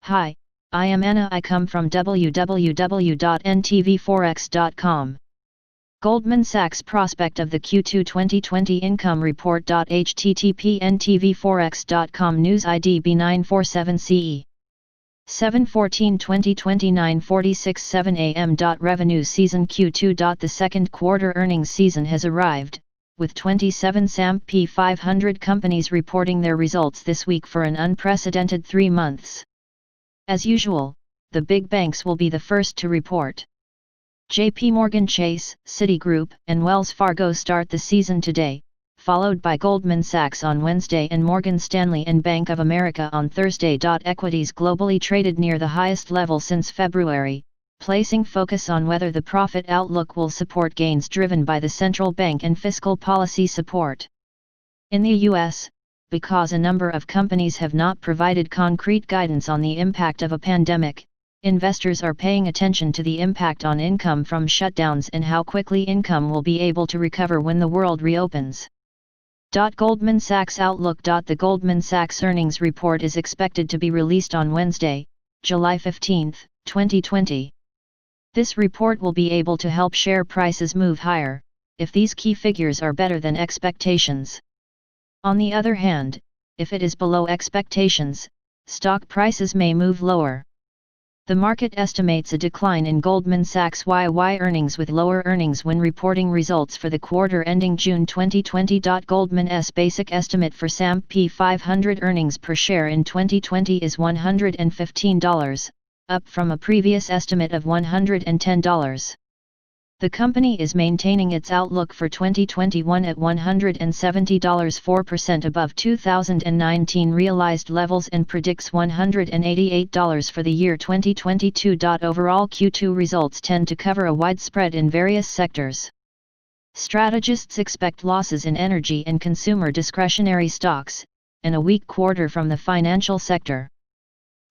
Hi, I am Anna. I come from www.ntvforex.com. Goldman Sachs Prospect of the Q2 2020 Income Report. http ntvforex.com News ID B947CE 7/14/2020 9:46 7 a.m. Revenue season Q2. The second quarter earnings season has arrived, with 27 S&P 500 companies reporting their results this week for an unprecedented 3 months. As usual, the big banks will be the first to report. JP Morgan Chase, Citigroup, and Wells Fargo start the season today, followed by Goldman Sachs on Wednesday and Morgan Stanley and Bank of America on Thursday. Equities globally traded near the highest level since February, placing focus on whether the profit outlook will support gains driven by the central bank and fiscal policy support. In the U.S., because a number of companies have not provided concrete guidance on the impact of a pandemic, investors are paying attention to the impact on income from shutdowns and how quickly income will be able to recover when the world reopens. Goldman Sachs Outlook. The Goldman Sachs earnings report is expected to be released on Wednesday, July 15, 2020. This report will be able to help share prices move higher, if these key figures are better than expectations. On the other hand, if it is below expectations, stock prices may move lower. The market estimates a decline in Goldman Sachs YY earnings with lower earnings when reporting results for the quarter ending June 2020. Goldman's basic estimate for S&P 500 earnings per share in 2020 is $115, up from a previous estimate of $110. The company is maintaining its outlook for 2021 at $170, 4% above 2019 realized levels, and predicts $188 for the year 2022. Overall Q2 results tend to cover a wide spread in various sectors. Strategists expect losses in energy and consumer discretionary stocks, and a weak quarter from the financial sector.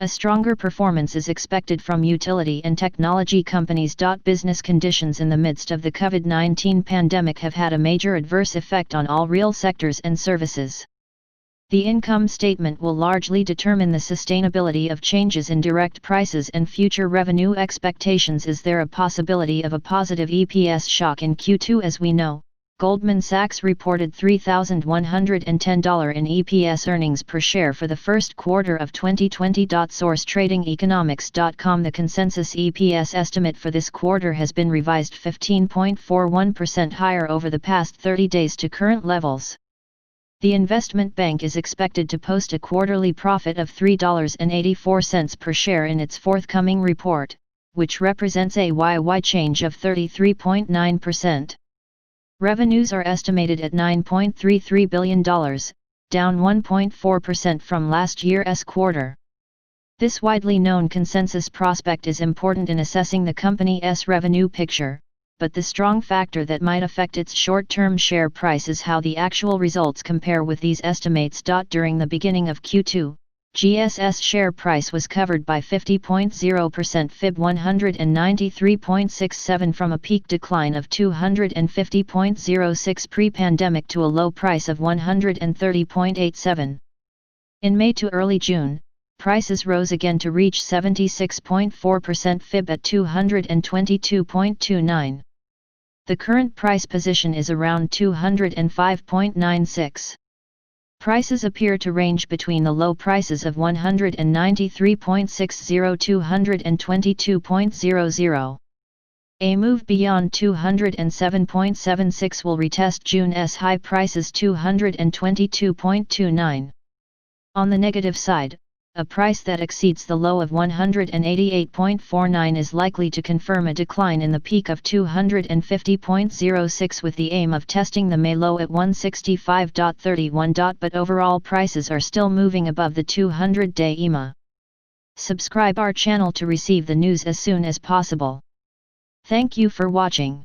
A stronger performance is expected from utility and technology companies. Business conditions in the midst of the COVID-19 pandemic have had a major adverse effect on all real sectors and services. The income statement will largely determine the sustainability of changes in direct prices and future revenue expectations. Is there a possibility of a positive EPS shock in Q2? As we know, Goldman Sachs reported $3,110 in EPS earnings per share for the first quarter of 2020. SourceTradingEconomics.com The consensus EPS estimate for this quarter has been revised 15.41% higher over the past 30 days to current levels. The investment bank is expected to post a quarterly profit of $3.84 per share in its forthcoming report, which represents a YY change of 33.9%. Revenues are estimated at $9.33 billion, down 1.4% from last year's quarter. This widely known consensus prospect is important in assessing the company's revenue picture, but the strong factor that might affect its short-term share price is how the actual results compare with these estimates. During the beginning of Q2, GS's share price was covered by 50.0% fib 193.67 from a peak decline of 250.06 pre-pandemic to a low price of 130.87. In May to early June, prices rose again to reach 76.4% fib at 222.29. The current price position is around 205.96. Prices appear to range between the low prices of 193.60 to 222.00. A move beyond 207.76 will retest June's high prices 222.29. On the negative side, a price that exceeds the low of 188.49 is likely to confirm a decline in the peak of 250.06 with the aim of testing the May low at 165.31. But overall prices are still moving above the 200-day EMA. Subscribe our channel to receive the news as soon as possible. Thank you for watching.